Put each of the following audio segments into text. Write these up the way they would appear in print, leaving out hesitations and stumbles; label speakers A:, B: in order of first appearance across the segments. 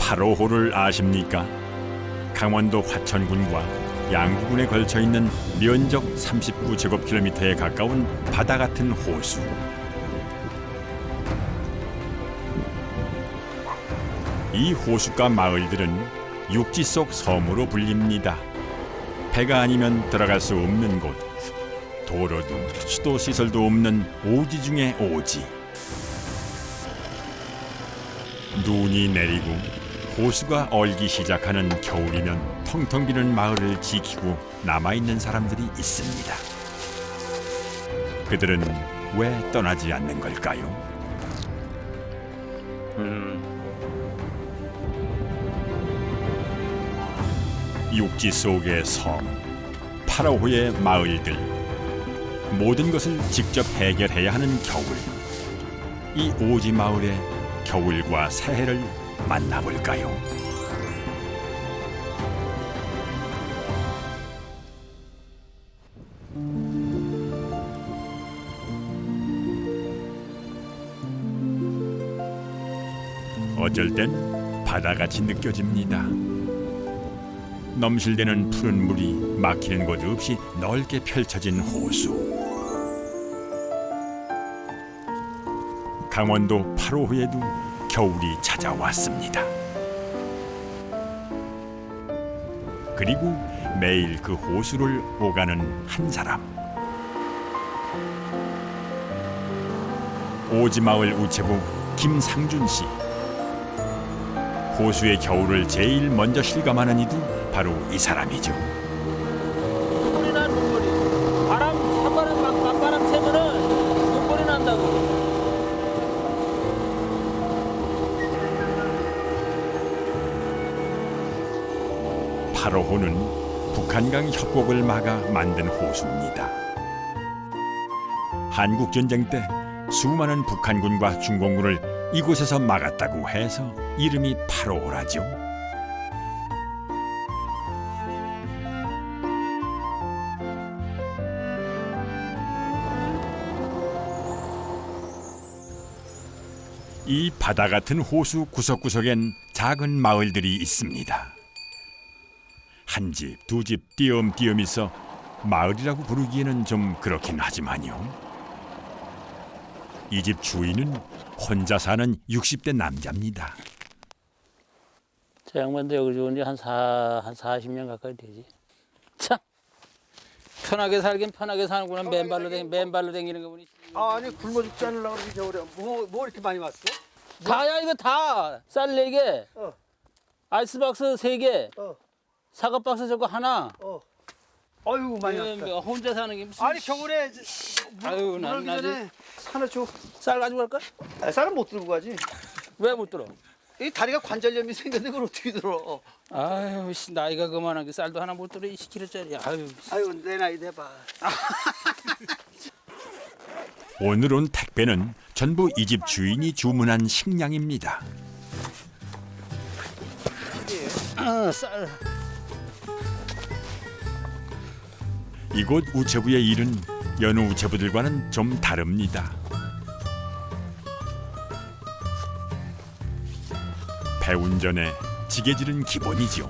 A: 8호호를 아십니까? 강원도 화천군과 양구군에 걸쳐 있는 면적 39제곱킬로미터에 가까운 바다 같은 호수. 이 호숫가 마을들은 육지 속 섬으로 불립니다. 배가 아니면 들어갈 수 없는 곳, 도로도 수도 시설도 없는 오지 중의 오지. 눈이 내리고 호수가 얼기 시작하는 겨울이면 텅텅 비는 마을을 지키고 남아있는 사람들이 있습니다. 그들은 왜 떠나지 않는 걸까요? 육지 속의 섬, 8호호의 마을들, 모든 것을 직접 해결해야 하는 겨울. 이 오지 마을의 겨울과 새해를 만나볼까요? 어쩔 땐 바다같이 느껴집니다. 넘실대는 푸른 물이 막히는 곳 없이 넓게 펼쳐진 호수. 강원도 8호호에도 겨울이 찾아왔습니다. 그리고 매일 그 호수를 오가는 한 사람. 오지마을 우체부 김상준 씨. 호수의 겨울을 제일 먼저 실감하는 이도 바로 이 사람이죠.
B: 눈물이 나, 눈물이. 찬바람 맞바람 쐬면은 눈물이 난다고.
A: 팔호호는 북한강 협곡을 막아 만든 호수입니다. 한국전쟁 때 수많은 북한군과 중공군을 이곳에서 막았다고 해서 이름이 8호호라죠. 이 바다 같은 호수 구석구석엔 작은 마을들이 있습니다. 한 집, 두 집 띄엄띄엄 있어 마을이라고 부르기에는 좀 그렇긴 하지만요. 이 집 주인은 혼자 사는 60대 남자입니다.
B: 저 양반도 여기 좋은 지한 40년 가까이 되지. 참 편하게 살긴 편하게 사는구나. 맨발로 댕기는 거 보니.
C: 아니 굶어 죽지 않으려고 그러지 겨울에 뭐 이렇게 많이 왔어?
B: 다야 이거 다. 쌀 4개, 아이스박스 3개, 사과박스 저거 하나.
C: 아유 많이 왔다.
B: 혼자 사는 게 무슨.
C: 아니 겨울에
B: 아유 난 나지.
C: 하나 줘.
B: 쌀 가지고 갈까?
C: 쌀은 못 들고 가지.
B: 왜 못 들어?
C: 이 다리가 관절염이 생겼는데 그걸 어떻게 들어?
B: 아유 씨, 나이가 그만한 게 쌀도 하나 못 들어 20kg짜리. 아유.
C: 아유 내 나이 돼봐.
A: 오늘 온 택배는 전부 이 집 주인이 주문한 식량입니다.
B: 쌀.
A: 이곳 우체부의 일은 여느 우체부들과는 좀 다릅니다. 배 운전에 지게질은 기본이죠.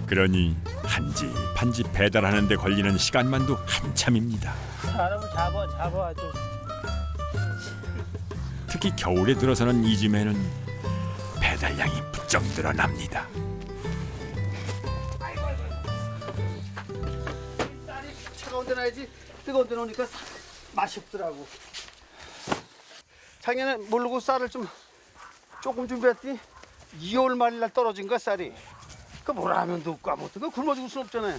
A: 그러니 한 집 한 집 배달하는 데 걸리는 시간만도 한참입니다.
B: 사람을 잡아 좀.
A: 특히 겨울에 들어서는 이쯤에는 배달량이 부쩍 늘어납니다.
C: 차가운 데 놔야지 뜨거운 데 놓으니까 맛이 없더라고. 작년에 모르고 쌀을 좀 조금 준비했더니 2월 말일 떨어진 거야 쌀이. 그 뭐라 하면도 없고 아무것도 그 굶어 죽을 순 없잖아요.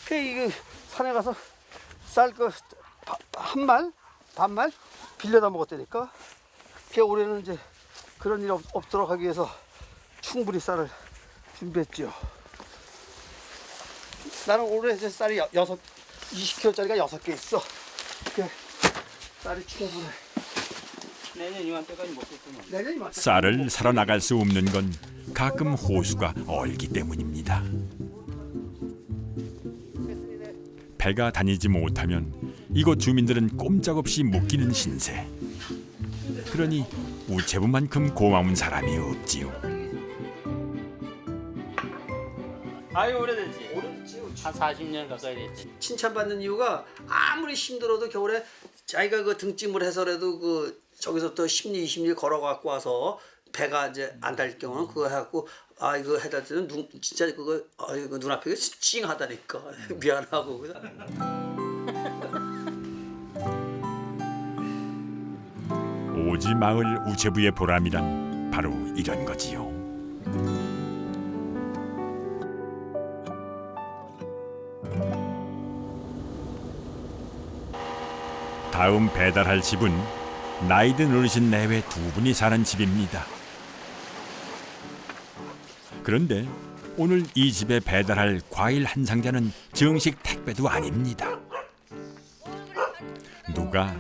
C: 그 이거 산에 가서 쌀 그 한 말 반말 빌려다 먹었다니까. 그 올해는 이제 그런 일 없도록 하기 위해서 충분히 쌀을 준비했죠. 나는 올해 이제 쌀이 20kg짜리가 6개 있어. 그 쌀이 충분해.
B: 내년 이맘때까지 먹겠구만.
C: 내년이 맞다.
A: 쌀을 사러 나갈 수 없는 건 가끔 호수가 얼기 때문입니다. 배가 다니지 못하면 이곳 주민들은 꼼짝없이 묶이는 신세. 그러니 우체부만큼 고마운 사람이 없지요.
B: 아유 오래됐지. 한 40년 가까이 됐지.
C: 칭찬받는 이유가 아무리 힘들어도 겨울에 자기가 그 등짐을 해서라도 그 저기서부터 10리 20리 걸어 갖고 와서 배가 이제 안 달 경우는 그거 해갖고 아 이거 해다 때는 눈 진짜 그거 아 이거 눈앞에 찡하다니까 미안하고 그래서.
A: 오지 마을 우체부의 보람이란 바로 이런 거지요. 다음 배달할 집은 나이 든 어르신 내외 두 분이 사는 집입니다. 그런데 오늘 이 집에 배달할 과일 한 상자는 정식 택배도 아닙니다. 누가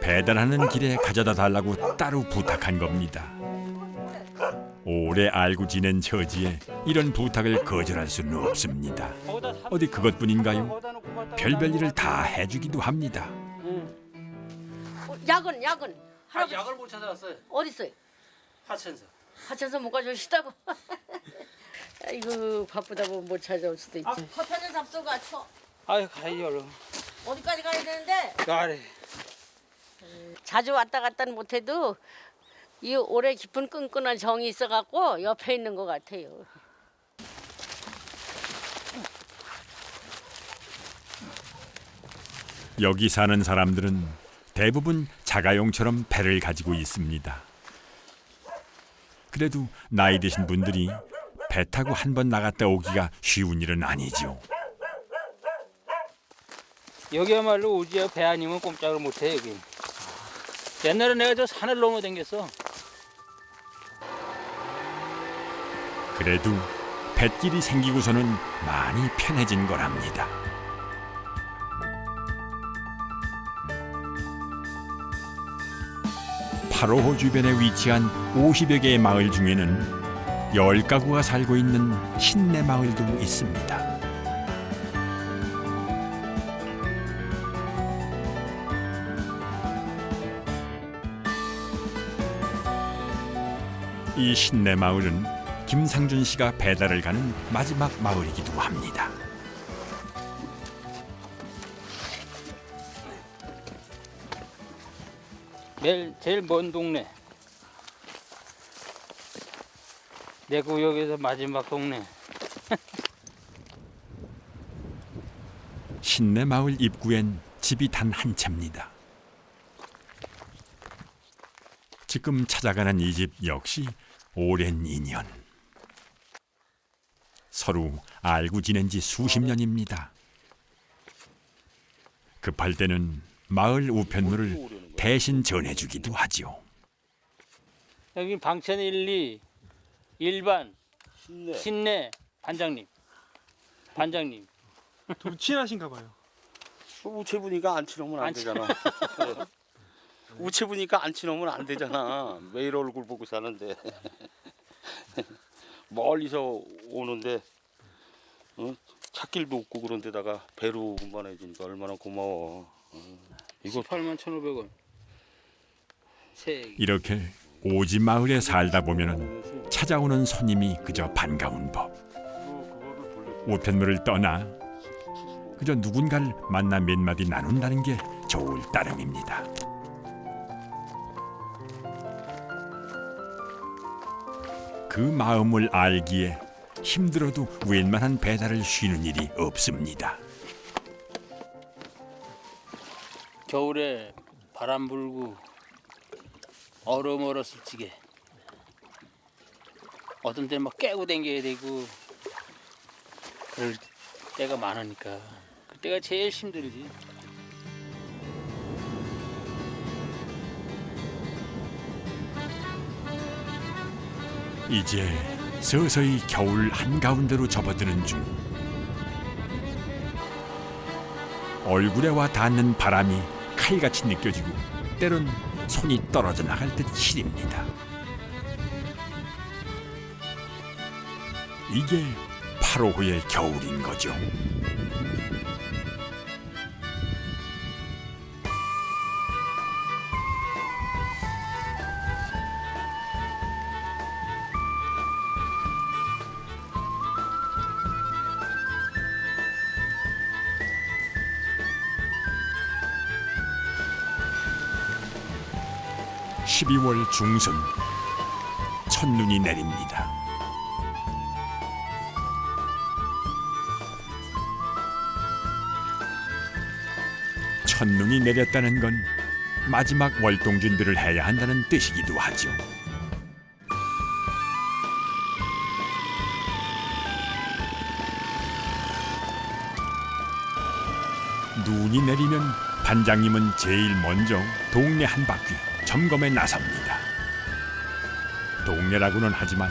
A: 배달하는 길에 가져다 달라고 따로 부탁한 겁니다. 오래 알고 지낸 처지에 이런 부탁을 거절할 수는 없습니다. 어디 그것뿐인가요? 별별 일을 다 해주기도 합니다.
D: 약은 할아버지
B: 약을 못 찾아왔어요.
D: 어디 있어요?
B: 하천서.
D: 하천서 못 가져오시다고. 아이고 바쁘다고 못 찾아올 수도 있지. 커피 한잔 잡숴가 추워.
B: 아유 가요 얼른.
D: 어디까지 가야 되는데?
B: 가래.
D: 자주 왔다 갔다는 못해도 이 오래 깊은 끈끈한 정이 있어갖고 옆에 있는 것 같아요.
A: 여기 사는 사람들은 대부분 자가용처럼 배를 가지고 있습니다. 그래도 나이 드신 분들이 배 타고 한 번 나갔다 오기가 쉬운 일은 아니죠.
B: 여기야말로 오지야 배 아니면 꼼짝을 못해 여기. 옛날에 내가 저 산을 넘어 댕겼어.
A: 그래도 뱃길이 생기고서는 많이 편해진 거랍니다. 파로호 주변에 위치한 50여 개의 마을 중에는 10가구가 살고 있는 신내 마을도 있습니다. 이 신내 마을은 김상준 씨가 배달을 가는 마지막 마을이기도 합니다.
B: 제일 먼 동네. 내 구역에서 마지막 동네.
A: 신내 마을 입구엔 집이 단 한 채입니다. 지금 찾아가는 이 집 역시 오랜 인연. 서로 알고 지낸 지 수십 년입니다. 급할 때는 마을 우편물을 대신 전해주기도 하죠.
B: 여기 방천 1, 2, 일반, 신내, 반장님.
E: 좀 친하신가 봐요.
F: 우체부니까 안 치놓으면 안 되잖아. 우체부니까 안 치놓으면 안 되잖아. 매일 얼굴 보고 사는데. 멀리서 오는데 찾길도 없고 그런 데다가 배로 운반해주니까 얼마나 고마워. 이거
B: 8만 1,500원. 세
A: 이렇게 오지 마을에 살다 보면은 찾아오는 손님이 그저 반가운 법. 우편물을 떠나 그저 누군가를 만나 몇 마디 나눈다는 게 좋을 따름입니다. 그 마음을 알기에 힘들어도 웬만한 배달을 쉬는 일이 없습니다.
B: 겨울에 바람 불고 얼었을 적에 어떤 때는 막 깨고 댕겨야 되고 그럴 때가 많으니까 그때가 제일 힘들지.
A: 이제 서서히 겨울 한가운데로 접어드는 중. 얼굴에 와 닿는 바람이 칼같이 느껴지고 때론 손이 떨어져 나갈 듯 시립니다. 이게 8호의 겨울인 거죠. 12월 중순 첫눈이 내립니다. 첫눈이 내렸다는 건 마지막 월동 준비를 해야 한다는 뜻이기도 하죠. 눈이 내리면 반장님은 제일 먼저 동네 한 바퀴 점검에 나섭니다. 동네라고는 하지만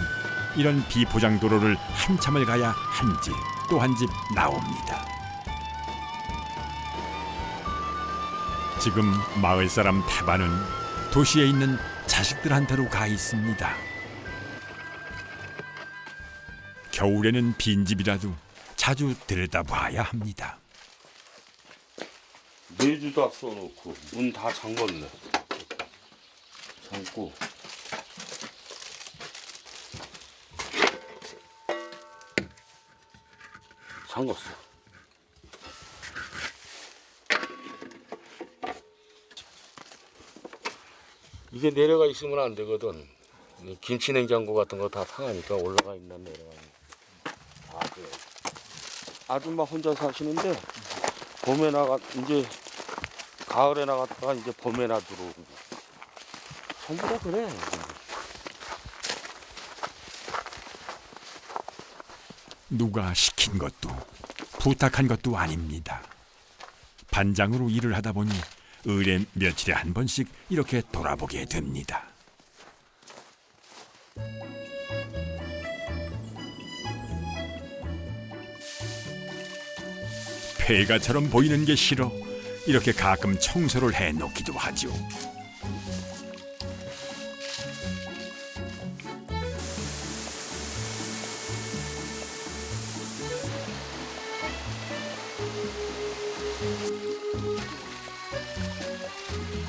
A: 이런 비포장 도로를 한참을 가야 한 집 또 한 집 나옵니다. 지금 마을 사람 태반은 도시에 있는 자식들한테로 가 있습니다. 겨울에는 빈집이라도 자주 들여다봐야 합니다.
F: 매주 다 써놓고 문 다 잠궜네. 잠고. 잠궜어. 이게 내려가 있으면 안 되거든. 김치 냉장고 같은 거 다 상하니까 올라가 있나 내려가. 아줌마 혼자 사시는데 봄에 나가 이제 가을에 나갔다가 이제 봄에 나 들어오고 전부 다 그래.
A: 누가 시킨 것도 부탁한 것도 아닙니다. 반장으로 일을 하다 보니 의뢰 며칠에 한 번씩 이렇게 돌아보게 됩니다. 폐가처럼 보이는 게 싫어 이렇게 가끔 청소를 해놓기도 하죠.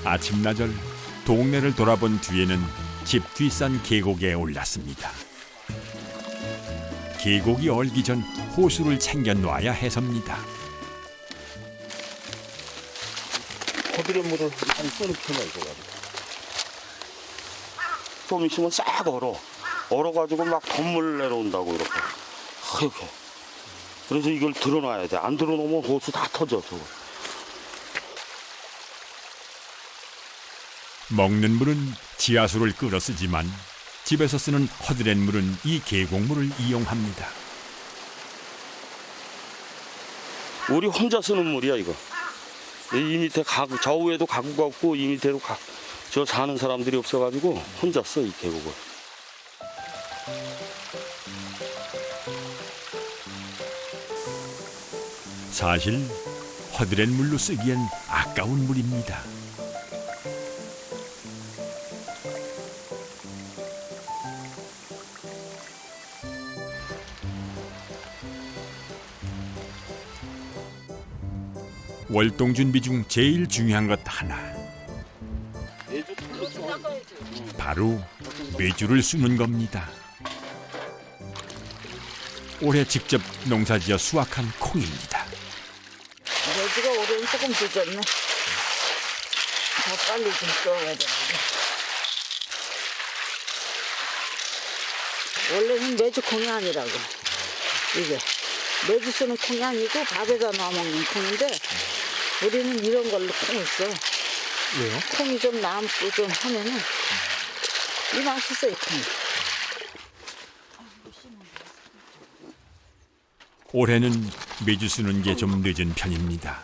A: 아침나절 동네를 돌아본 뒤에는 집 뒷산 계곡에 올랐습니다. 계곡이 얼기 전 호수를 챙겨 놔야 해서입니다.
F: 허들의 물을 한 쏘는 편이야 이거 가지고. 좀 있으면 싹 얼어가지고 막 건물 내려온다고 이렇게. 이렇게. 그래서 이걸 들어놔야 돼. 안 들어놓으면 호수 다 터져 저거.
A: 먹는 물은 지하수를 끌어 쓰지만 집에서 쓰는 허드렛 물은 이 계곡물을 이용합니다.
F: 우리 혼자 쓰는 물이야 이거. 이 밑에 가구, 저 위에도 가구가 없고 이 밑에도 저 사는 사람들이 없어가지고 혼자 써 이 계곡을.
A: 사실 허드렛 물로 쓰기엔 아까운 물입니다. 월동 준비 중 제일 중요한 것 하나. 바로 메주를 수는 겁니다. 올해 직접 농사지어 수확한 콩입니다.
E: 메주가 올해는 조금 늦었네. 더 빨리 좀 써야 되는데. 원래는 메주 콩이 아니라고. 이게 메주 쓰는 콩이 아니고 밥에다 넣어 먹는 콩인데 우리는 이런 걸로 콩을 써.
B: 왜요?
E: 콩이 좀 남고 좀 하면은 이 맛있어 이 콩.
A: 올해는 메주 쓰는 게 좀 늦은 편입니다.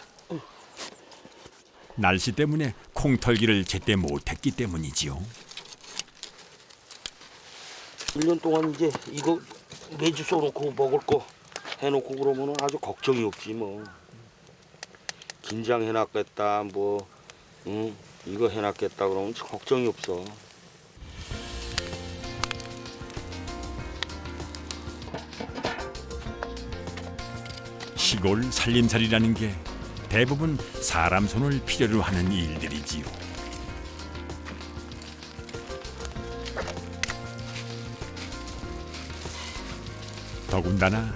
A: 날씨 때문에 콩 털기를 제때 못했기 때문이지요.
F: 1년 동안 이제 이거 매주 쏘놓고 먹을 거 해놓고 그러면 아주 걱정이 없지 뭐. 긴장해놨겠다 뭐 이거 해놨겠다 그러면 걱정이 없어.
A: 시골 살림살이라는 게 대부분 사람 손을 필요로 하는 일들이지요. 더군다나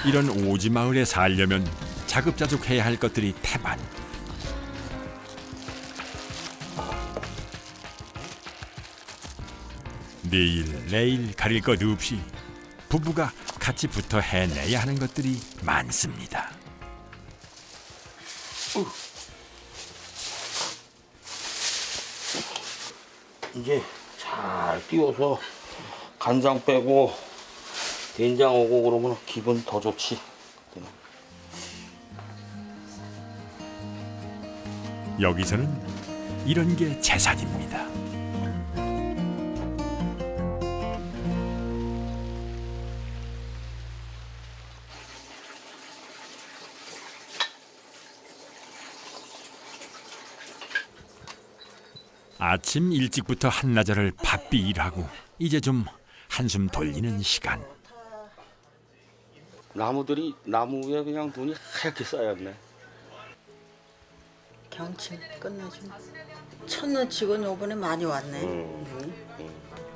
A: 이런 오지 마을에 살려면 자급자족해야 할 것들이 태반. 내일 가릴 것 없이 부부가 같이 붙어 해내야 하는 것들이 많습니다.
F: 이게 잘 띄워서 간장 빼고 된장 오고 그러면 기분 더 좋지.
A: 여기서는 이런 게 재산입니다. 아침 일찍부터 한나절을 바삐 일하고 이제 좀 한숨 돌리는 시간.
F: 나무에 그냥 눈이 하얗게 쌓였네.
E: 경치 끝내줘. 첫눈 치고는 요번에 많이 왔네.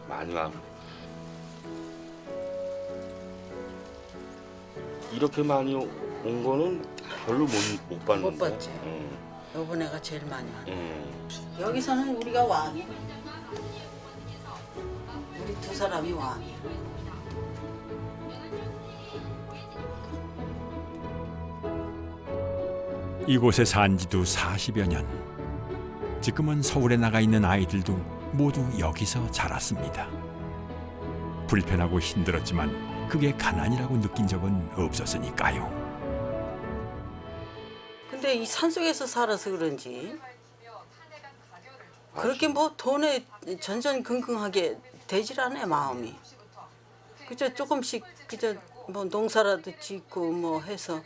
F: 많이 와. 이렇게 많이 온 거는 별로 못 봤는데.
E: 못 봤지. 요번에가 제일 많이 왔네. 여기서는 우리가 왕이야. 우리 두 사람이 왕이야.
A: 이곳에 산 지도 40여 년. 지금은 서울에 나가 있는 아이들도 모두 여기서 자랐습니다. 불편하고 힘들었지만 그게 가난이라고 느낀 적은 없었으니까요.
E: 근데 이 산속에서 살아서 그런지 그렇게 뭐 돈에 전전긍긍하게 되질 않아 마음이. 그저 조금씩 그저 뭐 농사라도 짓고 뭐 해서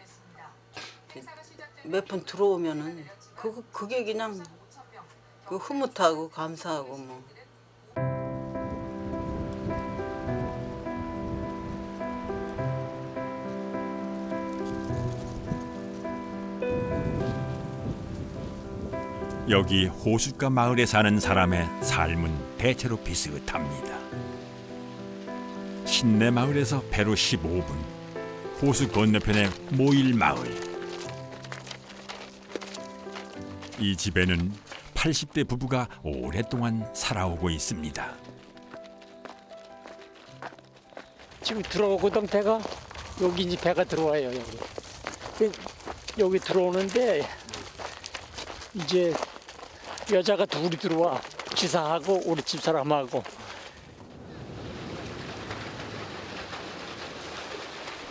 E: 몇 푼 들어오면은 그게 그냥 그 흐뭇하고 감사하고 뭐.
A: 여기 호숫가 마을에 사는 사람의 삶은 대체로 비슷합니다. 신내 마을에서 배로 15분, 호수 건너편의 모일 마을. 이 집에는 80대 부부가 오랫동안 살아오고 있습니다.
G: 지금 들어오거든 배가. 여기 이제 배가 들어와요. 여기 들어오는데 이제 여자가 둘이 들어와. 지사하고 우리 집사람하고.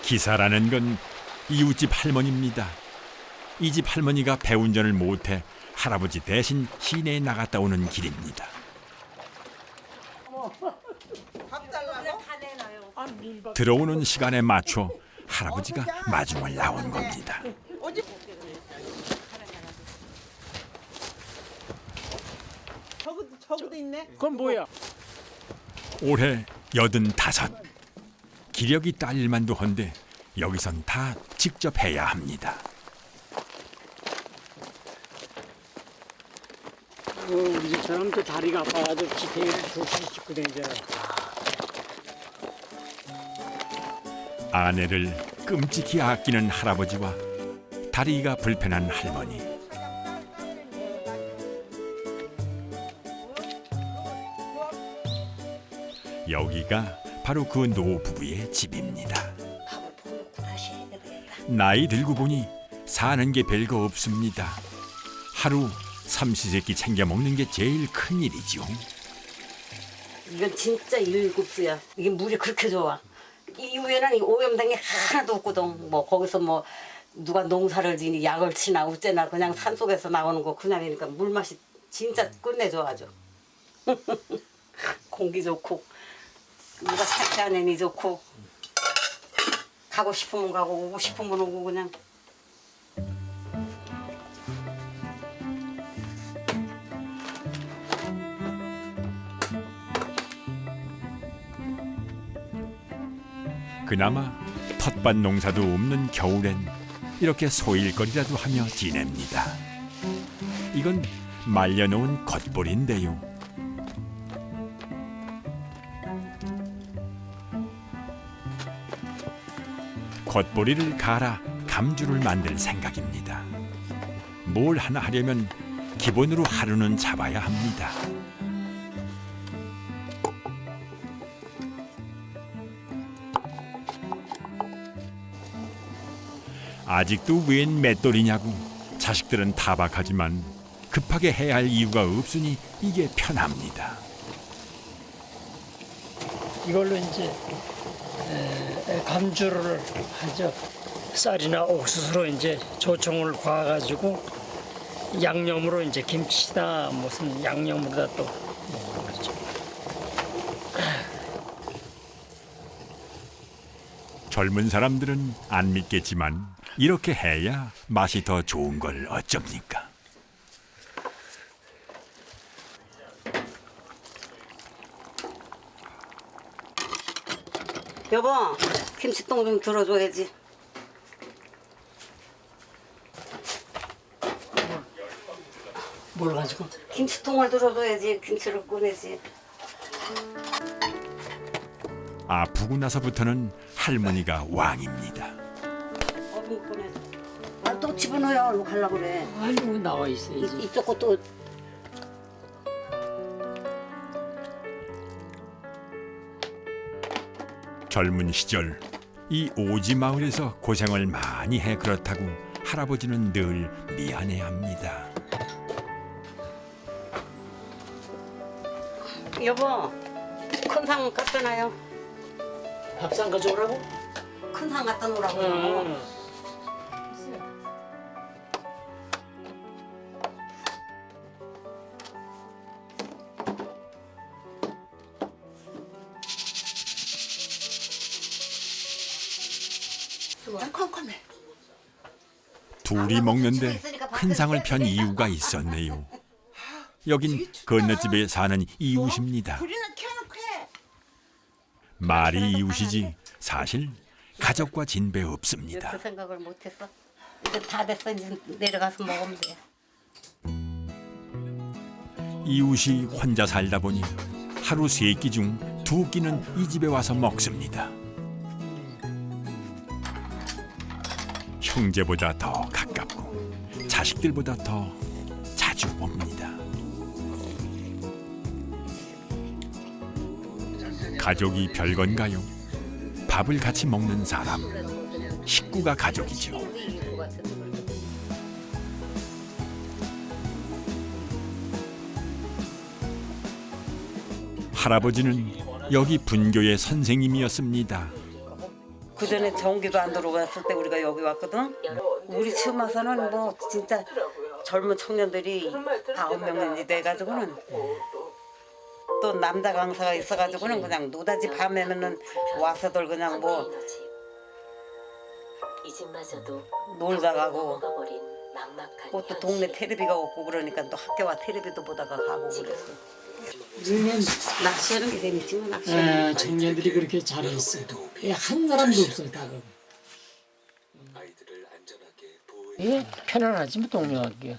A: 기사라는 건 이웃집 할머니입니다. 이 집 할머니가 배 운전을 못해 할아버지 대신 시내에 나갔다 오는 길입니다. 들어오는 시간에 맞춰 할아버지가 마중을 나온 겁니다.
G: 그건 뭐야?
A: 올해 85. 기력이 딸 만도 한데 여기선 다 직접 해야 합니다.
G: 우리 집사람 또 다리가 아파가지고 지탱이를 조심히 짚고 다니잖아.
A: 아내를 끔찍히 아끼는 할아버지와 다리가 불편한 할머니. 여기가 바로 그 노부부의 집입니다. 나이 들고 보니 사는 게 별거 없습니다. 하루 삼시세끼 챙겨 먹는 게 제일 큰 일이죠.
D: 이건 진짜 일급수야. 이게 물이 그렇게 좋아. 이 위에는 오염된 게 하나도 없거든. 뭐 거기서 뭐 누가 농사를 지니 약을 치나 어째나 그냥 산속에서 나오는 거 그냥이니까 물 맛이 진짜 끝내줘 아주. 공기 좋고 누가 착지하느니 좋고 가고 싶으면 가고 오고 싶으면 오고 그냥.
A: 그나마 텃밭 농사도 없는 겨울엔 이렇게 소일거리라도 하며 지냅니다. 이건 말려놓은 겉벌인데요. 겉보리를 갈아 감주를 만들 생각입니다. 뭘 하나 하려면 기본으로 하루는 잡아야 합니다. 아직도 웬 맷돌이냐고 자식들은 타박하지만 급하게 해야 할 이유가 없으니 이게 편합니다.
G: 이걸로 이제 감주를 하죠. 쌀이나 옥수수로 이제 조청을 과가지고 양념으로 이제 김치나 무슨 양념으로다 또 먹는 거죠.
A: 젊은 사람들은 안 믿겠지만 이렇게 해야 맛이 더 좋은 걸 어쩝니까?
D: 여보, 김치통 좀 들어줘야지.
G: 뭘 가지고?
D: 김치통을 들어줘야지. 김치를 꺼내지.
A: 아프고 나서부터는 할머니가 왕입니다.
D: 얼른 꺼내. 아, 또 집어넣어요. 얼른 가려고 그래.
G: 아니 뭐 나와 있어야지.
D: 이쪽 것도
A: 젊은 시절 이 오지 마을에서 고생을 많이 해 그렇다고 할아버지는 늘 미안해합니다.
D: 여보, 큰 상 갖다 놔요.
G: 밥상 가져오라고?
D: 큰 상 갖다 놓으라고.
A: 둘이 먹는데 큰 상을 편 이유가 있었네요. 여긴 건너집에 사는 이웃입니다. 말이 이웃이지 사실 가족과 진배 없습니다.
D: 그 생각을 못했어. 이제 다 됐어. 이제 내려가서 먹으면 돼.
A: 이웃이 혼자 살다 보니 하루 3끼 중 2끼는 이 집에 와서 먹습니다. 형제보다 더 가깝고 자식들보다 더 자주 봅니다. 가족이 별건가요? 밥을 같이 먹는 사람, 식구가 가족이죠. 할아버지는 여기 분교의 선생님이었습니다.
D: 그 전에 전기도 안 들어왔을 때 우리가 여기 왔거든. 우리 처음 와서는 뭐 진짜 젊은 청년들이 9명이 돼가지고는 또 남자 강사가 있어가지고는 그냥 노다지 밤에는 와서들 그냥 뭐 놀다 가고 또 동네 텔레비가 없고 그러니까 또 학교와 텔레비도 보다가 가고 그랬어. 낚시하는 게 재밌지만 낚시하는 게
G: 청년들이 그렇게 잘했어. 한 사람도 없어요, 다. 예, 편안하지 뭐 동료하기가.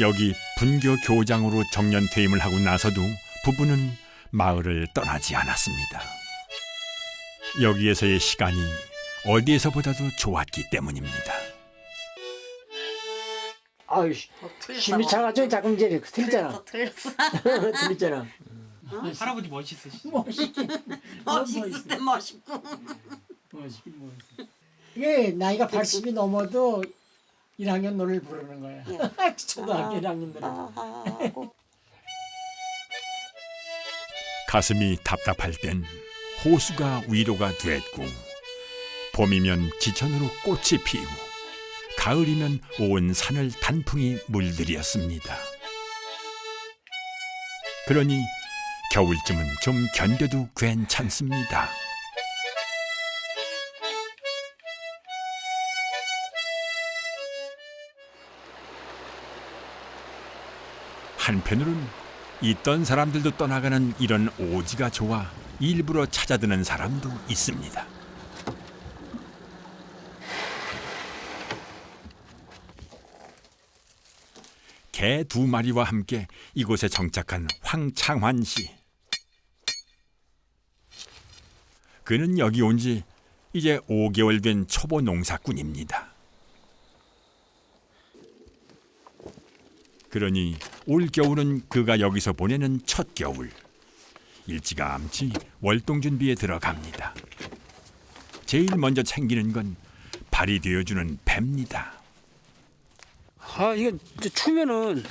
A: 여기 분교 교장으로 정년 퇴임을 하고 나서도 부부는 마을을 떠나지 않았습니다. 여기에서의 시간이 어디에서보다도 좋았기 때문입니다.
G: 아유, 힘이 차가지고 자꾸 이제 틀리잖아.
D: 틀렸어.
G: 틀리잖아.
H: 할아버지 멋있으시죠?
D: 멋있을 때 멋있고.
G: 멋있긴 멋있어. 이게 나이가 80이 넘어도 1학년 노래를 부르는 거야. 초등학교 1학년 노래.
A: 가슴이 답답할 땐 호수가 위로가 됐고 봄이면 지천으로 꽃이 피고 가을이면 온 산을 단풍이 물들였습니다. 그러니 겨울쯤은 좀 견뎌도 괜찮습니다. 한편으론 있던 사람들도 떠나가는 이런 오지가 좋아 일부러 찾아드는 사람도 있습니다. 개 2마리와 함께 이곳에 정착한 황창환 씨. 그는 여기 온 지 이제 5개월 된 초보 농사꾼입니다. 그러니 올 겨울은 그가 여기서 보내는 첫 겨울. 일찌감치 월동 준비에 들어갑니다. 제일 먼저 챙기는 건 발이 되어주는 배입니다.
B: 아, 이게 이제 추면은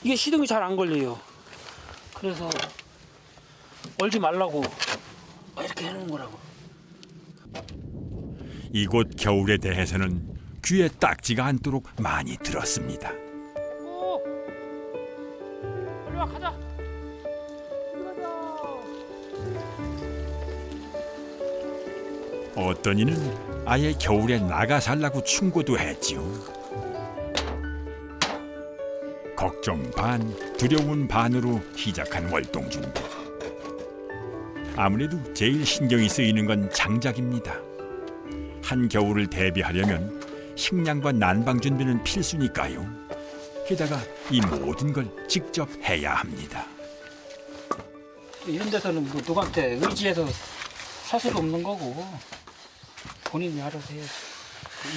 B: 이게 시동이 잘 안 걸려요. 그래서 얼지 말라고 이렇게 해놓은 거라고.
A: 이곳 겨울에 대해서는 귀에 딱지가 않도록 많이 들었습니다.
B: 오, 빨리 와 가자.
A: 어떤 이는 아예 겨울에 나가 살라고 충고도 했지요. 걱정 반, 두려운 반으로 시작한 월동 준비. 아무래도 제일 신경이 쓰이는 건 장작입니다. 한겨울을 대비하려면 식량과 난방 준비는 필수니까요. 게다가 이 모든 걸 직접 해야 합니다.
B: 이런 데서는 뭐 누구한테 의지해서 살 수도 없는 거고 본인이 알아서 해야지.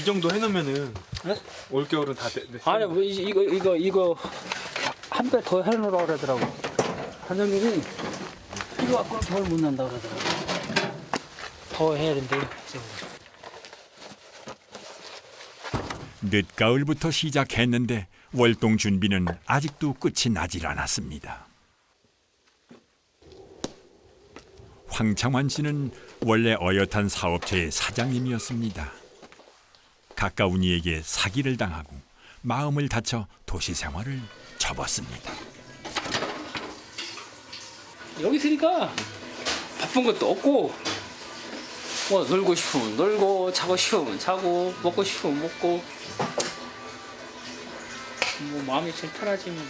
H: 이 정도 해놓으면은
B: 네?
H: 올 겨울은 다 돼.
B: 아니 뭐 이거 한 배 더 해놓으라고 그러더라고. 사장님이 이거 갖고 겨울 못 난다 그러더라고. 더 해야 된대.
A: 늦가을부터 시작했는데 월동 준비는 아직도 끝이 나질 않았습니다. 황창환 씨는 원래 어엿한 사업체의 사장님이었습니다. 가까운 이에게 사기를 당하고 마음을 다쳐 도시 생활을 접었습니다.
B: 여기 있으니까 바쁜 것도 없고 뭐 놀고 싶으면 놀고 자고 싶으면 자고 먹고 싶으면 먹고 뭐 마음이 제일 편하지 뭐.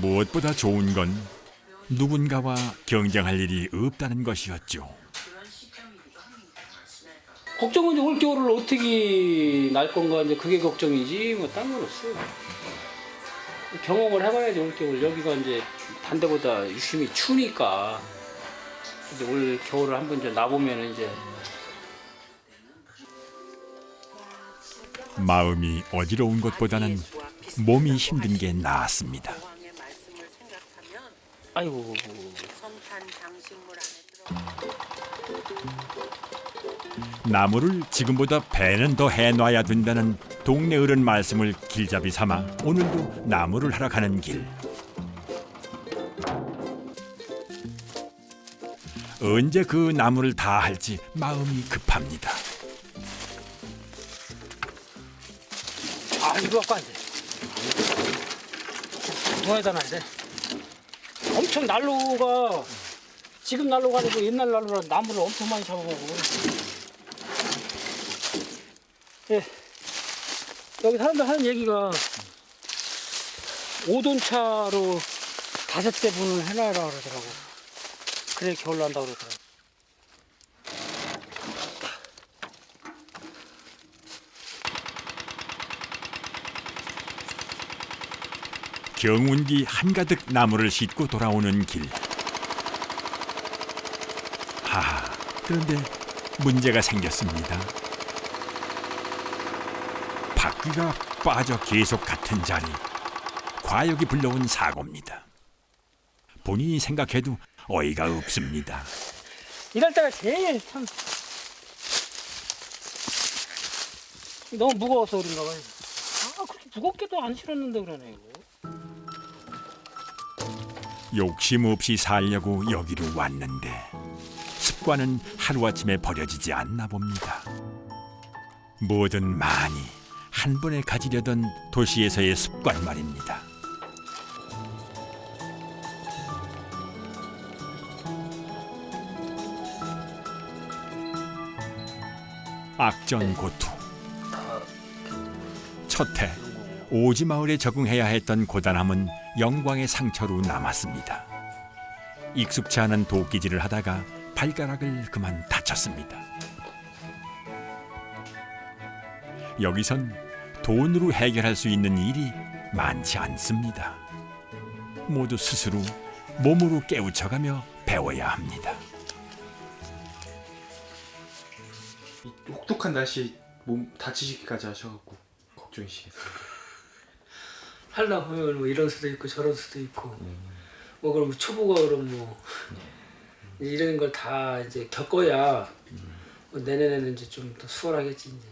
A: 무엇보다 좋은 건 누군가와 경쟁할 일이 없다는 것이었죠.
B: 걱정은 이제 올겨울을 어떻게 날 건가 이제 그게 걱정이지 뭐 딴 건 없어요. 경험을 해봐야지 올겨울. 여기가 이제 단 데보다 유심히 추우니까 이제 올 겨울을 한번 이제 나보면 이제
A: 마음이 어지러운 것보다는 몸이 힘든 게 나았습니다.
B: 아이고
A: 나무를 지금보다 배는 더 해놔야 된다는 동네 어른 말씀을 길잡이 삼아 오늘도 나무를 하러 가는 길. 언제 그 나무를 다 할지 마음이 급합니다.
B: 아 이거 갖고 안 돼. 누워야 안 돼. 엄청 난로가 지금 난로가 아니고 옛날 난로라 나무를 엄청 많이 잡아먹고. 예. 여기 사람들 하는 얘기가 5돈 차로 5대분을 해놔라 그러더라고. 그래 겨울 난다고 그러더라고.
A: 경운기 한가득 나무를 싣고 돌아오는 길. 하하, 그런데 문제가 생겼습니다. 바퀴가 빠져 계속 같은 자리. 과욕이 불러온 사고입니다. 본인이 생각해도 어이가 없습니다.
B: 이럴 때가 제일 참 너무 무거워서 그런가 봐요. 아 그렇게 무겁게도 안 실었는데 그러네 이거.
A: 욕심 없이 살려고 여기로 왔는데 습관은 하루아침에 버려지지 않나 봅니다. 뭐든 많이 한 번에 가지려던 도시에서의 습관 말입니다. 악전고투. 첫해 오지 마을에 적응해야 했던 고단함은 영광의 상처로 남았습니다. 익숙치 않은 도끼질을 하다가 발가락을 그만 다쳤습니다. 여기선 돈으로 해결할 수 있는 일이 많지 않습니다. 모두 스스로 몸으로 깨우쳐가며 배워야 합니다.
H: 이 혹독한 날씨에 몸 다치시기까지 하셔갖고 박준 씨.
B: 하려고 하면 뭐 이런 수도 있고 저런 수도 있고 뭐 그럼 초보가 그럼 뭐 이런 걸 다 이제 겪어야 뭐 내년에는 이제 좀 더 수월하겠지 이제.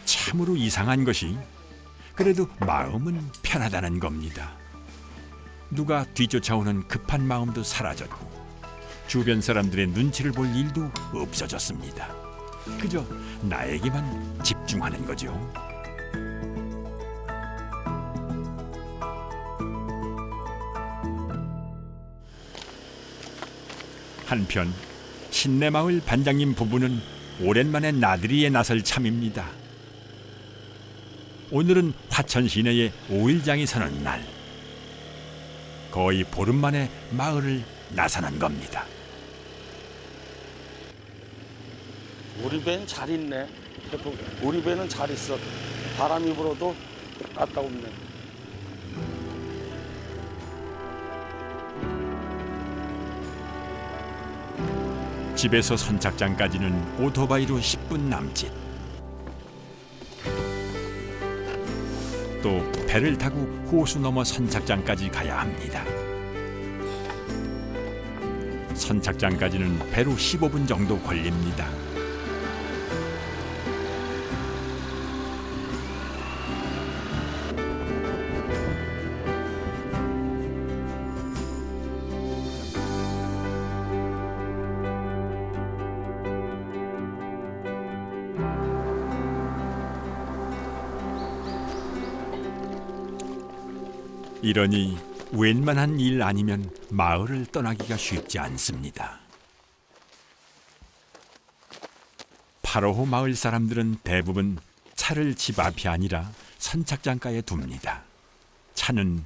A: 참으로 이상한 것이 그래도 마음은 편하다는 겁니다. 누가 뒤쫓아오는 급한 마음도 사라졌고 주변 사람들의 눈치를 볼 일도 없어졌습니다. 그저 나에게만 집중하는 거죠. 한편 신내마을 반장님 부부는 오랜만에 나들이에 나설 참입니다. 오늘은 화천 시내에 오일장이 서는 날. 거의 보름 만에 마을을 나서는 겁니다.
F: 우리 배는 잘 있네. 우리 배는 잘 있어. 바람이 불어도 따뜻없네.
A: 집에서 선착장까지는 오토바이로 10분 남짓. 또 배를 타고 호수 넘어 선착장까지 가야 합니다. 선착장까지는 배로 15분 정도 걸립니다. 이러니 웬만한 일 아니면 마을을 떠나기가 쉽지 않습니다. 8호호 마을 사람들은 대부분 차를 집 앞이 아니라 선착장가에 둡니다. 차는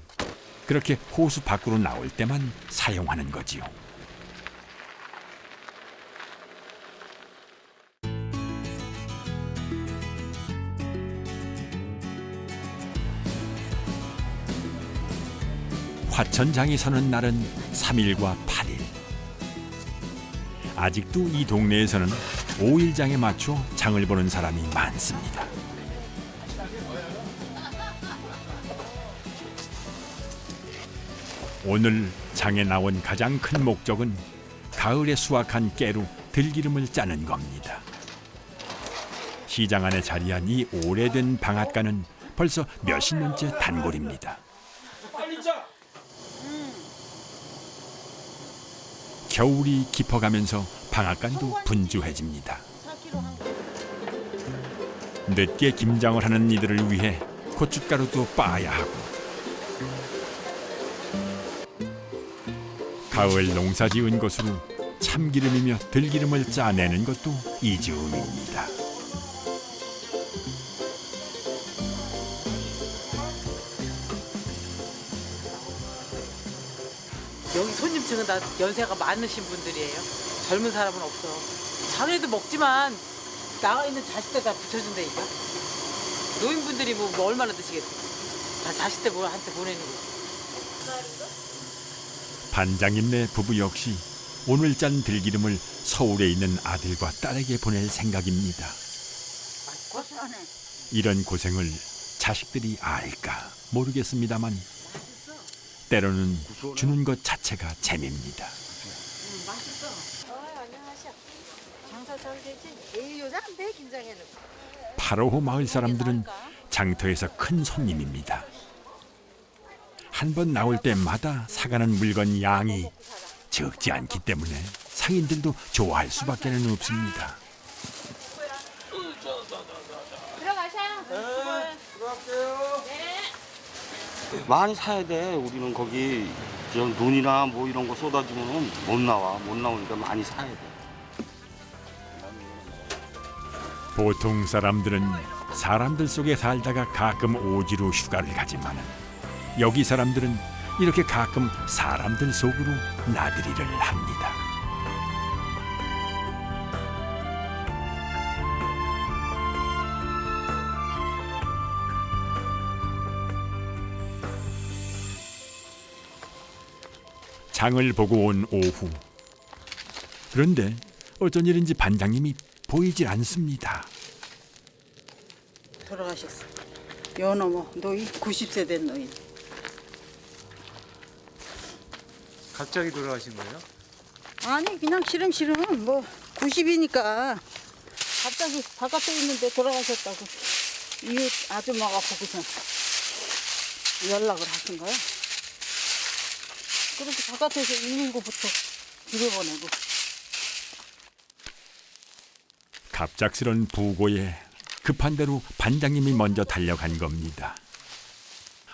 A: 그렇게 호수 밖으로 나올 때만 사용하는 거지요. 화천장이 서는 날은 3일과 8일. 아직도 이 동네에서는 5일장에 맞춰 장을 보는 사람이 많습니다. 오늘 장에 나온 가장 큰 목적은 가을에 수확한 깨로 들기름을 짜는 겁니다. 시장 안에 자리한 이 오래된 방앗간은 벌써 몇십 년째 단골입니다. 겨울이 깊어가면서 방앗간도 분주해집니다. 늦게 김장을 하는 이들을 위해 고춧가루도 빻아야 하고 가을 농사 지은 것으로 참기름이며 들기름을 짜내는 것도 이즈음입니다.
I: 여기 손님층은 다 연세가 많으신 분들이에요. 젊은 사람은 없어. 자기네도 먹지만 나가 있는 자식들 다 붙여준다니까. 노인분들이 뭐 얼마나 드시겠어. 다 자식들 한테 보내는 거.
A: 반장님네 부부 역시 오늘 짠 들기름을 서울에 있는 아들과 딸에게 보낼 생각입니다. 이런 고생을 자식들이 알까 모르겠습니다만 때로는 주는 것 자체가 재미입니다.
E: 맛있어. 안녕하세요. 장사 잘 되지? 요즘 안 돼, 김장에는.
A: 8호호 마을 사람들은 장터에서 큰 손님입니다. 한 번 나올 때마다 사가는 물건 양이 적지 않기 때문에 상인들도 좋아할 수밖에 없습니다.
F: 많이 사야 돼. 우리는 거기 저 눈이나 뭐 이런 거 쏟아주면 못 나오니까 많이 사야 돼.
A: 보통 사람들은 사람들 속에 살다가 가끔 오지로 휴가를 가지만 여기 사람들은 이렇게 가끔 사람들 속으로 나들이를 합니다. 장을 보고 온 오후. 그런데 어쩐 일인지 반장님이 보이질 않습니다.
E: 돌아가셨어. 연어머 노인 90세 된 노인.
H: 갑자기 돌아가신 거예요?
E: 아니 그냥 시름시름 뭐 90이니까 갑자기 바깥에 있는데 돌아가셨다고 이웃 아줌마가 보고서 연락을 하신 거야. 그렇게 바깥에서 119부터 들여보내고.
A: 갑작스런 부고에 급한 대로 반장님이 먼저 달려간 겁니다.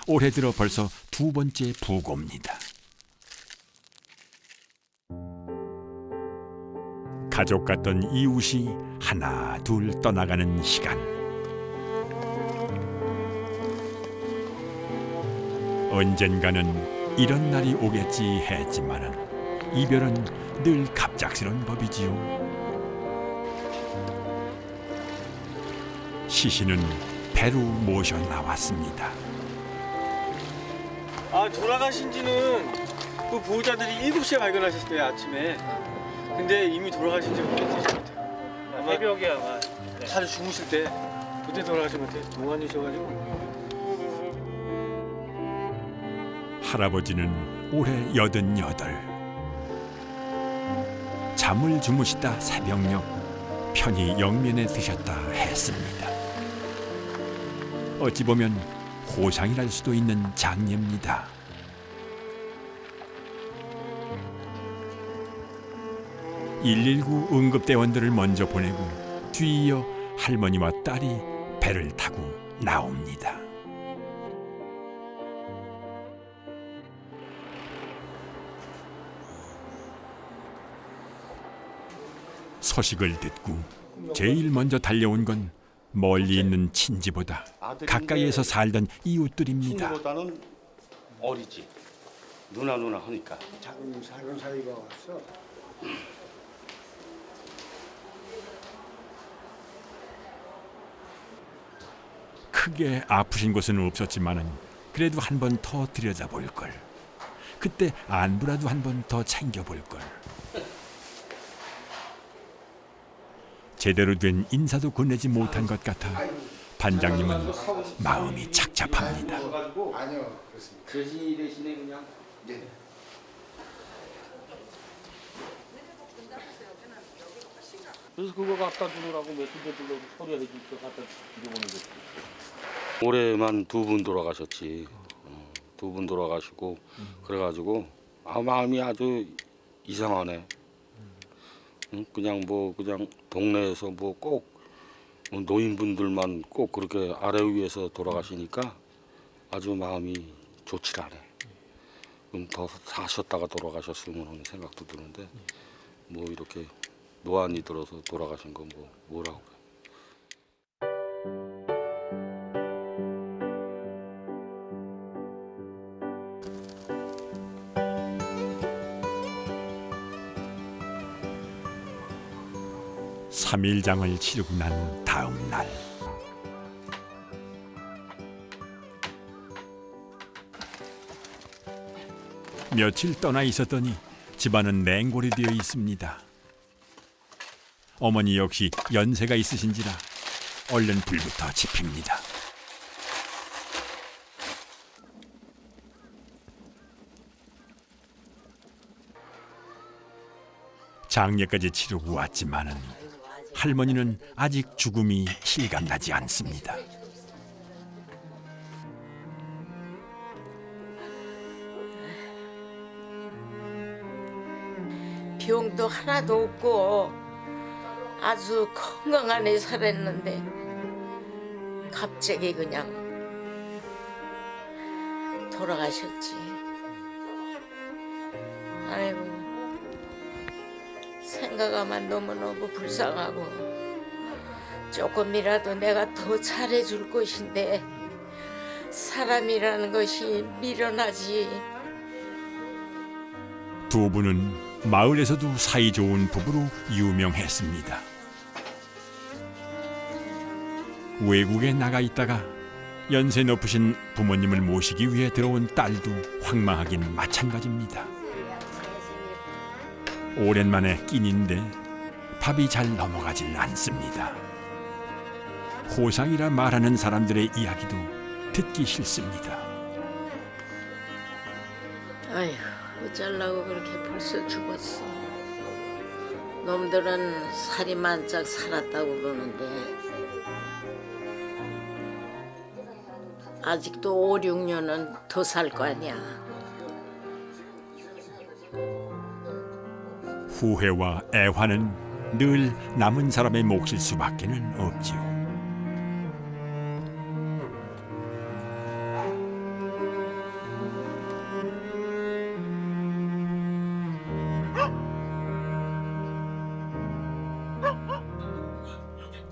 A: 올해 들어 벌써 2번째 부고입니다. 가족 같던 이웃이 하나 둘 떠나가는 시간. 언젠가는 이런 날이 오겠지 했지만은 이별은 늘 갑작스런 법이지요. 시신은 배로 모셔 나왔습니다.
H: 아, 돌아가신 지는 그 보호자들이 7시에 발견하셨어요, 아침에. 근데 이미 돌아가신 지가 오래되신 것 같아요. 아마 새벽에 아마 다들 주무실 때 그때 돌아가신 것 같아요. 동안이셔가지고.
A: 할아버지는 올해 88. 잠을 주무시다 새벽녘 편히 영면에 드셨다 했습니다. 어찌 보면 호상이랄 수도 있는 장례입니다. (119) 응급대원들을 먼저 보내고 뒤이어 할머니와 딸이 배를 타고 나옵니다. 소식을 듣고 제일 먼저 달려온 건 멀리 있는 친지보다 가까이에서 살던 이웃들입니다.
F: 친보다는 어리지. 누나 하니까.
C: 작은 사이가 왔어.
A: 크게 아프신 곳은 없었지만은 그래도 한 번 더 들여다볼 걸. 그때 안부라도 한 번 더 챙겨볼 걸. 제대로 된 인사도 건네지 못한 것 같아 반장님은 마음이 착잡합니다.
C: 아니요, 그렇습니다.
F: 대신이 대신에 그냥.
C: 네.
F: 그래서 그거 갖다 주느라고 메신저 불러서 처리해 줄 때 갖다 드려보는 거지. 올해만 2분 돌아가셨지. 2분 돌아가시고 그래가지고 마음이 아주 이상하네. 그냥 동네에서 꼭 노인분들만 꼭 그렇게 아래 위에서 돌아가시니까 아주 마음이 좋질 않아. 좀 더 사셨다가 돌아가셨으면 하는 생각도 드는데 뭐 이렇게 노안이 들어서 돌아가신 건 뭐라고 그래.
A: (3일장을) 치르고 난 다음 날 며칠 떠나 있었더니 집안은 냉골이 되어 있습니다. 어머니 역시 연세가 있으신지라 얼른 불부터 지핍니다. 장례까지 치르고 왔지만은 할머니는 아직 죽음이 실감나지 않습니다.
J: 병도 하나도 없고 아주 건강하게 살았는데 갑자기 그냥 돌아가셨지. 아이고, 생각하면 너무너무 불쌍하고 조금이라도 내가 더 잘해줄 것인데 사람이라는 것이 미련하지.
A: 두 분은 마을에서도 사이좋은 부부로 유명했습니다. 외국에 나가 있다가 연세 높으신 부모님을 모시기 위해 들어온 딸도 황망하긴 마찬가지입니다. 오랜만에 끼니인데 밥이 잘 넘어가질 않습니다. 호상이라 말하는 사람들의 이야기도 듣기 싫습니다.
J: 아이고 어쩌려고 그렇게 벌써 죽었어. 놈들은 살이 만짝 살았다고 그러는데 아직도 5, 6년은 더 살 거 아니야.
A: 후회와 애환은 늘 남은 사람의 몫일 수밖에는 없지요.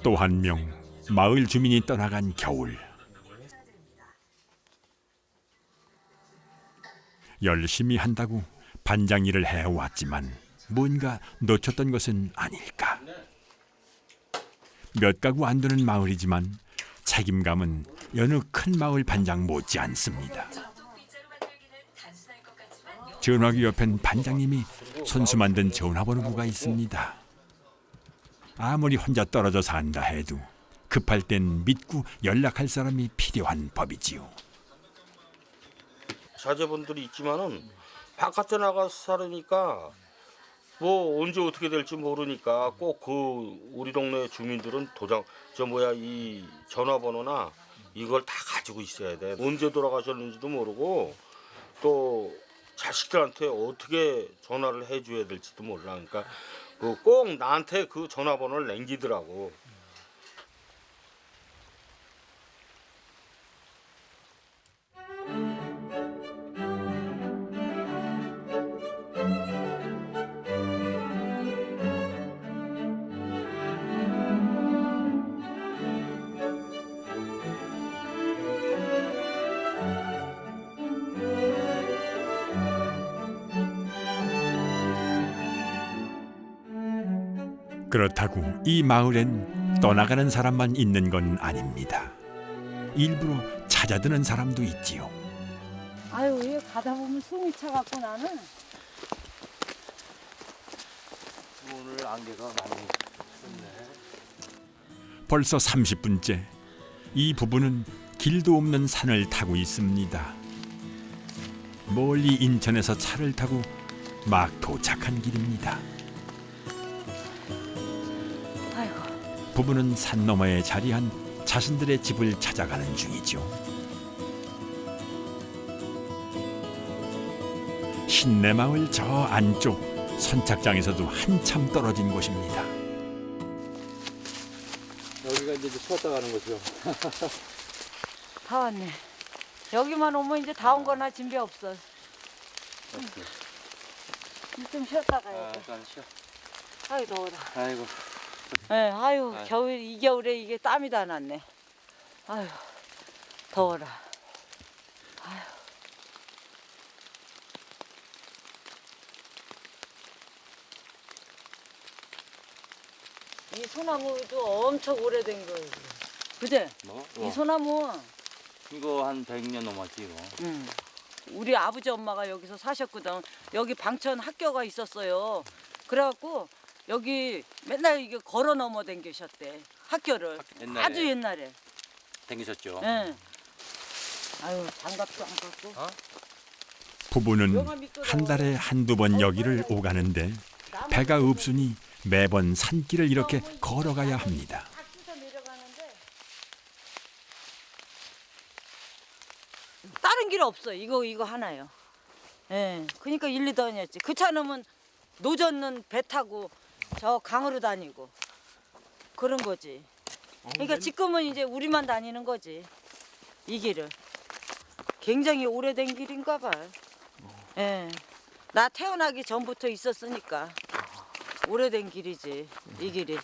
A: 또 한 명 마을 주민이 떠나간 겨울. 열심히 한다고 반장 일을 해왔지만 뭔가 놓쳤던 것은 아닐까. 몇 가구 안 되는 마을이지만 책임감은 여느 큰 마을 반장 못지 않습니다. 전화기 옆엔 반장님이 손수 만든 전화번호부가 있습니다. 아무리 혼자 떨어져 산다 해도 급할 땐 믿고 연락할 사람이 필요한 법이지요.
F: 자제분들이 있지만은 바깥에 나가서 살으니까 뭐 언제 어떻게 될지 모르니까 꼭 그 우리 동네 주민들은 이 전화번호나 이걸 다 가지고 있어야 돼. 언제 돌아가셨는지도 모르고 또 자식들한테 어떻게 전화를 해줘야 될지도 몰라. 그러니까 꼭 나한테 그 전화번호를 남기더라고.
A: 그렇다고 이 마을엔 떠나가는 사람만 있는 건 아닙니다. 일부러 찾아드는 사람도 있지요.
E: 아유 왜 가다 보면 숨이 차갖고 나는.
H: 오늘 안개가 많이
A: 벌써 30분째 이 부부는 길도 없는 산을 타고 있습니다. 멀리 인천에서 차를 타고 막 도착한 길입니다. 부부는 산 너머에 자리한 자신들의 집을 찾아가는 중이죠. 신내마을 저 안쪽 선착장에서도 한참 떨어진 곳입니다.
H: 여기가 이제 쉬었다 가는 거죠.
E: 다 왔네. 여기만 오면 이제 다 온 거나 준비 없어. 좀 쉬었다 가야지.
H: 잠깐 쉬어.
E: 아유 더워라.
H: 아이고.
E: 네, 아유 겨울 이 겨울에 이게 땀이 다 났네. 아유 더워라. 아유. 이 소나무도 엄청 오래된 거예요. 그제?
H: 뭐?
E: 이 소나무.
H: 이거 한 100년 넘었지 이거.
E: 응. 우리 아버지 엄마가 여기서 사셨거든. 여기 방천 학교가 있었어요. 그래갖고 여기 맨날 이게 걸어 넘어 댕기셨대. 학교를.
H: 옛날에.
E: 아주 옛날에.
H: 댕기셨죠.
E: 예. 아유 장갑도 안 갖고.
A: 부부는 한 달에 한두 번 여기를 오가는데 배가 없으니 매번 산길을 이렇게 걸어가야 합니다.
E: 다른 길 없어. 이거 하나요. 예. 그러니까 1, 2단이었지. 그 차는 노젓는 배 타고 저 강으로 다니고 그런 거지. 그러니까 지금은 이제 우리만 다니는 거지. 이 길을. 굉장히 오래된 길인가 봐. 예. 나 태어나기 전부터 있었으니까 오래된 길이지. 이 길이.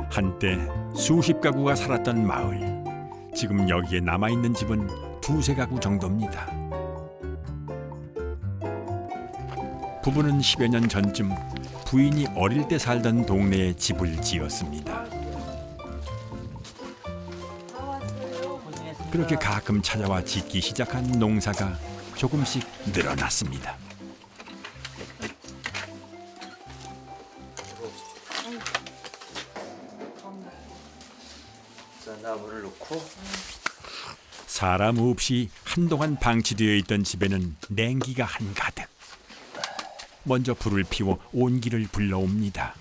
A: 한때 수십 가구가 살았던 마을. 지금 여기에 남아있는 집은 두세 가구 정도입니다. 부부는 10여 년 전쯤 부인이 어릴 때 살던 동네에 집을 지었습니다. 그렇게 가끔 찾아와 짓기 시작한 농사가 조금씩 늘어났습니다.
K: 자, 나무를 넣고
A: 사람 없이 한동안 방치되어 있던 집에는 냉기가 한가득. 먼저 불을 피워 온기를 불러옵니다.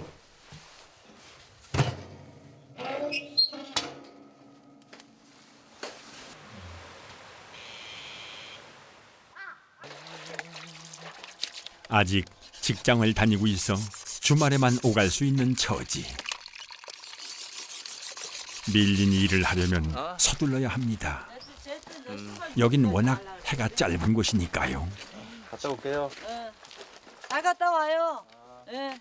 A: 아직 직장을 다니고 있어 주말에만 오갈 수 있는 처지. 밀린 일을 하려면 서둘러야 합니다. 여긴 워낙 해가 짧은 곳이니까요.
K: 갔다 올게요.
E: 잘 갔다 와요. 예.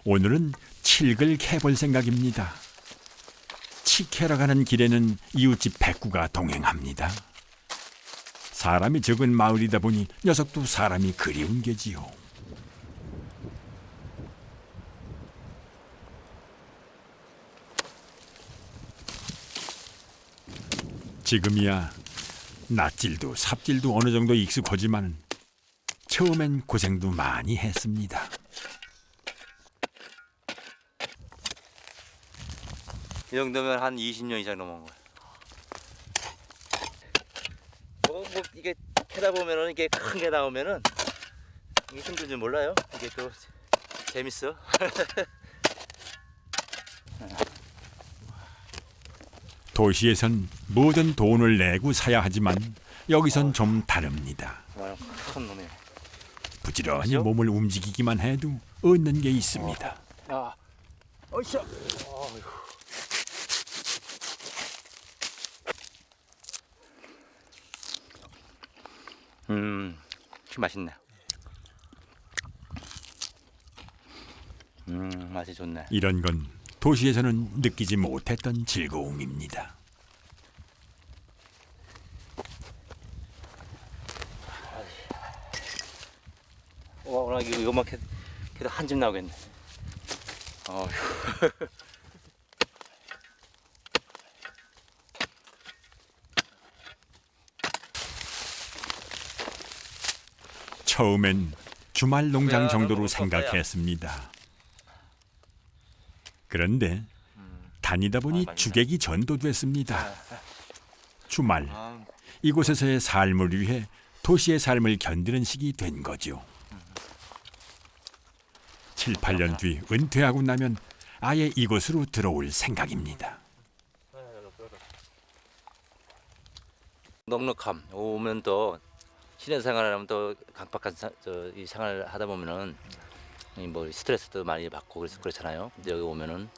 A: 오늘은 칡을 캐볼 생각입니다. 칡 캐러 가는 길에는 이웃집 백구가 동행합니다. 사람이 적은 마을이다 보니 녀석도 사람이 그리운 게지요. 지금이야 낫질도 삽질도 어느 정도 익숙하지만 처음엔 고생도 많이 했습니다.
K: 이 정도면 한 20년 이상 넘은 거야. 뭐 이게 캐다 보면은 이게 큰 게 나오면은 이게 힘든 줄 몰라요. 이게 또 재밌어.
A: 도시에선 뭐든 돈을 내고 사야 하지만 여기선 좀 다릅니다.
K: 큰 놈이네.
A: 부지런히 몸을 움직이기만 해도 얻는 게 있습니다.
K: 어이씨. 참 맛있네. 맛이 좋네.
A: 이런 건 도시에서는 느끼지 못했던 즐거움입니다.
K: 와, 오늘 이거만 캐도 한 집 나오겠네. 어휴.
A: 처음엔 주말 농장 정도로 생각했습니다. 그런데 다니다 보니 주객이 전도됐습니다. 주말 이곳에서의 삶을 위해 도시의 삶을 견디는 시기 된 거죠. 7, 8년 뒤 은퇴하고 나면 아예 이곳으로 들어올 생각입니다.
K: 넉넉함 오면 또 시내 생활하면 또 각박한 이 생활을 하다 보면은 뭐 스트레스도 많이 받고 그렇잖아요. 근데 여기 오면은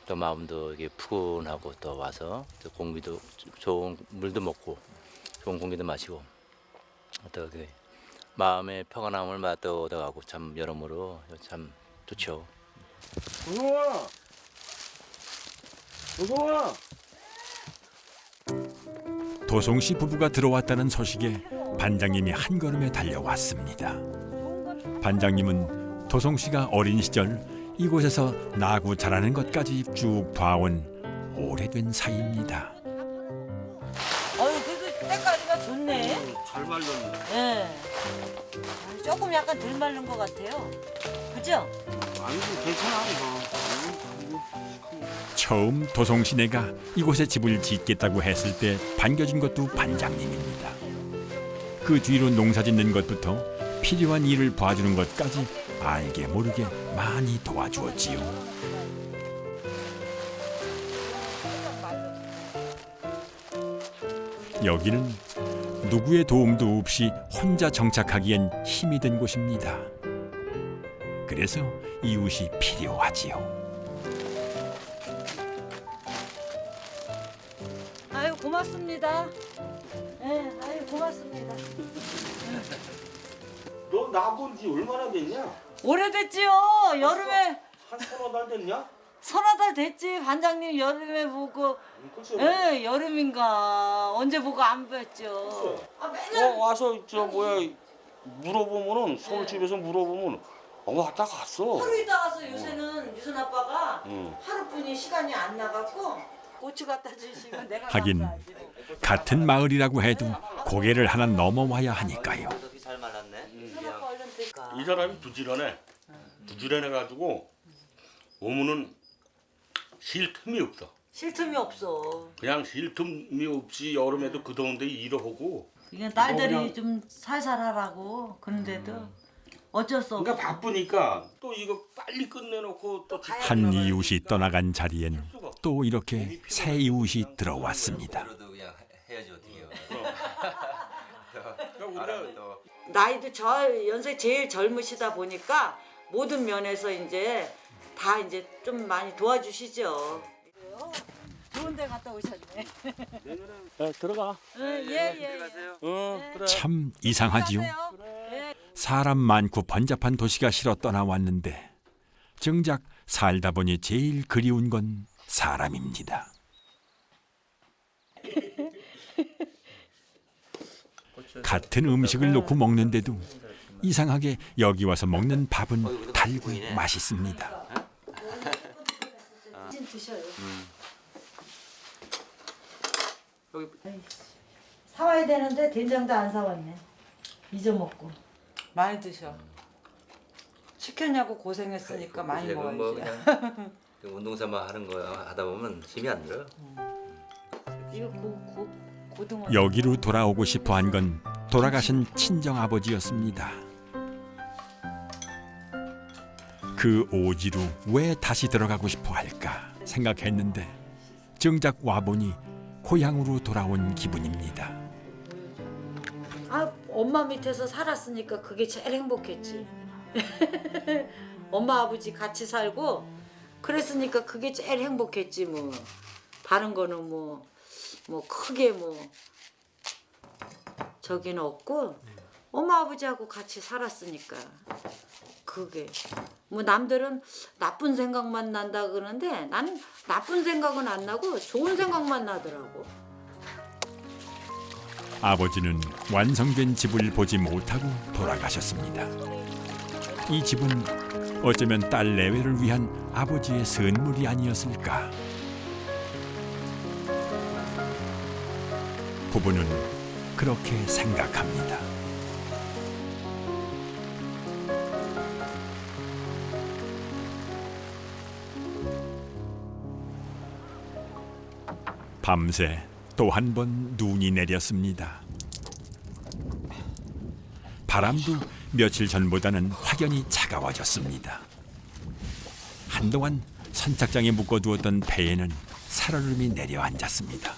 K: 또 마음도 이게 푸근하고 또 와서 또 공기도 좋은 물도 먹고 좋은 공기도 마시고 또 그 마음의 평안함을 맛도 얻어가고 참 여러모로 참 좋죠.
C: 어서와. 어서와.
A: 도송 씨 부부가 들어왔다는 소식에 반장님이 한 걸음에 달려왔습니다. 반장님은 도송 씨가 어린 시절 이곳에서 나고 자라는 것까지 쭉 봐온 오래된 사이입니다.
E: 그래도 때까지가 좋네.
F: 잘 말렸네.
E: 예. 조금 약간 덜 마른 것 같아요. 그죠?
C: 아니고 괜찮아 이거.
A: 처음 도송 씨네가 이곳에 집을 짓겠다고 했을 때 반겨준 것도 반장님입니다. 그 뒤로 농사 짓는 것부터 필요한 일을 봐주는 것까지 알게 모르게 많이 도와주었지요. 여기는 누구의 도움도 없이 혼자 정착하기엔 힘이 든 곳입니다. 그래서 이웃이 필요하지요.
E: 아유 고맙습니다. 예, 아유 고맙습니다.
F: 너 나본 지 얼마나 됐냐?
E: 오래됐지요. 여름에
F: 한 서너 달 됐냐?
E: 서너 달 됐지. 반장님 여름에 보고. 예, 여름인가 언제 보고 안 뵀죠. 아 맨날
F: 와서 저 뭐야 물어보면은 서울집에서 물어보면 왔다 갔어.
E: 하루 있다 가서 요새는 유선 아빠가
F: 응.
E: 하루뿐이 시간이 안 나갖고 고추 갖다 주시고 내가
A: 하긴
E: 감사하지.
A: 같은 마을이라고 해도 고개를 하나 넘어와야 하니까요.
K: 잘 말랐네.
F: 이 사람이 부지런해가지고 오면은 쉴 틈이 없어.
E: 쉴 틈이 없어.
F: 그냥 쉴 틈이 없이 여름에도 그 더운데 일을 하고.
E: 이게 딸들이 좀 살살 하라고 그런데도 어쩔 수 없어.
F: 그러니까 바쁘니까 또 이거 빨리 끝내놓고 또
A: 한 이웃이 떠나간 자리엔 또 이렇게 새 이웃이 들어왔습니다.
K: 그냥 해야지 어떻게요.
E: 나이도 저 연세 제일 젊으시다 보니까 모든 면에서 이제 다 이제 좀 많이 도와주시죠. 좋은 데 갔다 오셨네.
H: 들어가.
E: 예예.
A: 참 이상하지요. 사람 많고 번잡한 도시가 싫어 떠나왔는데 정작 살다 보니 제일 그리운 건 사람입니다. 같은 음식을 놓고 먹는데도 이상하게 여기 와서 먹는 밥은 달고 맛있습니다.
E: 드셔요. 사와야 되는데 된장도 안 사왔네. 잊어먹고. 많이 드셔. 시켰냐고 고생했으니까 많이 먹어야지.
K: 뭐 그냥 운동 삼아 하는 거 하다 보면 힘이 안 들어요.
E: 이거 고등어.
A: 여기로 돌아오고 싶어 한 건 돌아가신 친정 아버지였습니다. 그 오지로 왜 다시 들어가고 싶어 할까 생각했는데 정작 와보니 고향으로 돌아온 기분입니다.
E: 아, 엄마 밑에서 살았으니까 그게 제일 행복했지. 엄마 아버지 같이 살고 그랬으니까 그게 제일 행복했지 뭐. 다른 거는 뭐 크게 뭐 저기는 없고 엄마 아버지하고 같이 살았으니까 그게 뭐 남들은 나쁜 생각만 난다 그러는데 나는 나쁜 생각은 안 나고 좋은 생각만 나더라고.
A: 아버지는 완성된 집을 보지 못하고 돌아가셨습니다. 이 집은 어쩌면 딸 내외를 위한 아버지의 선물이 아니었을까. 부부는 그렇게 생각합니다. 밤새 또 한 번 눈이 내렸습니다. 바람도 며칠 전보다는 확연히 차가워졌습니다. 한동안 선착장에 묶어두었던 배에는 살얼음이 내려앉았습니다.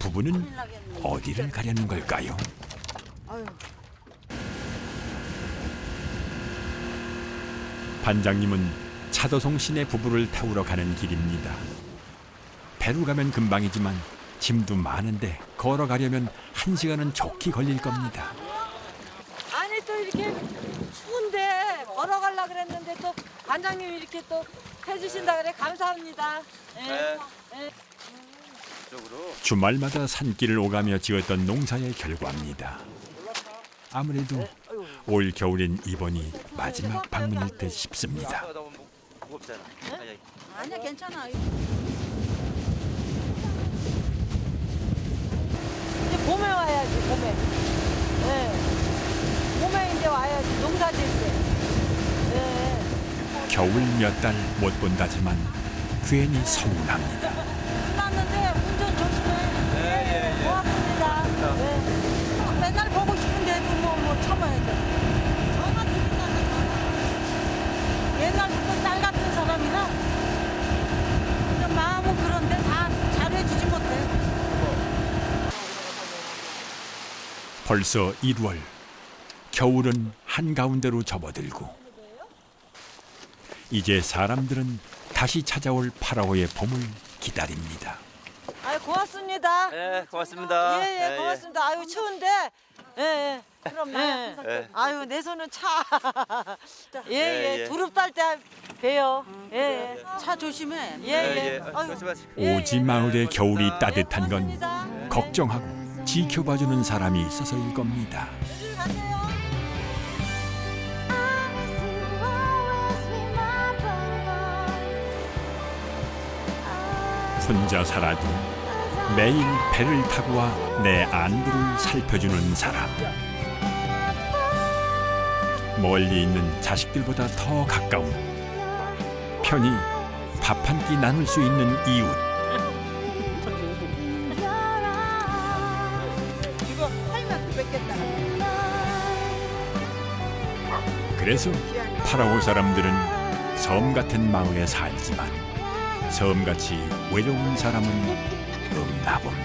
A: 부부는 어디를 가려는 걸까요? 반장님은 차도송 시내 부부를 태우러 가는 길입니다. 배로 가면 금방이지만 짐도 많은데 걸어가려면 1시간은 좋게 걸릴 겁니다.
E: 아니 또 이렇게 추운데 걸어가려고 그랬는데 또 반장님이 이렇게 또 해주신다 그래 감사합니다. 네.
A: 주말마다 산길을 오가며 지었던 농사의 결과입니다. 아무래도 올 겨울엔 이번이 마지막 방문일 듯 싶습니다.
K: 너무 무겁잖아.
E: 아니야 괜찮아. 이제 봄에 와야지 봄에. 네. 봄에 이제 와야지 농사 질 때. 네.
A: 겨울 몇 달 못 본다지만 괜히 서운합니다.
E: 끝났는데 운전 조심해. 네. 고맙습니다. 네. 맨날 보고 싶은데도 뭐 참아야죠. 전화 드린다는 옛날부터 딸 같은 사람이라 그냥 마음은 그런데 다 잘해주지 못해.
A: 벌써 1월. 겨울은 한가운데로 접어들고 이제 사람들은 다시 찾아올 8월의 봄을 기다립니다.
E: 아유 고맙습니다.
K: 네, 고맙습니다.
E: 예, 고맙습니다. 아유 추운데. 예. 그럼 나. 아유 내 손은 차. 예. 두릅 딸 때 봬요. 예. 차 조심해. 예.
A: 오지 마을의 겨울이 따뜻한 건 걱정하고 지켜봐주는 사람이 있어서일 겁니다. 혼자 살아도 매일 배를 타고 와 내 안부를 살펴주는 사람. 멀리 있는 자식들보다 더 가까운, 편히 밥 한 끼 나눌 수 있는 이웃. 그래서 파라오 사람들은 섬 같은 마을에 살지만 섬같이 외로운 사람은 없나 봅니다.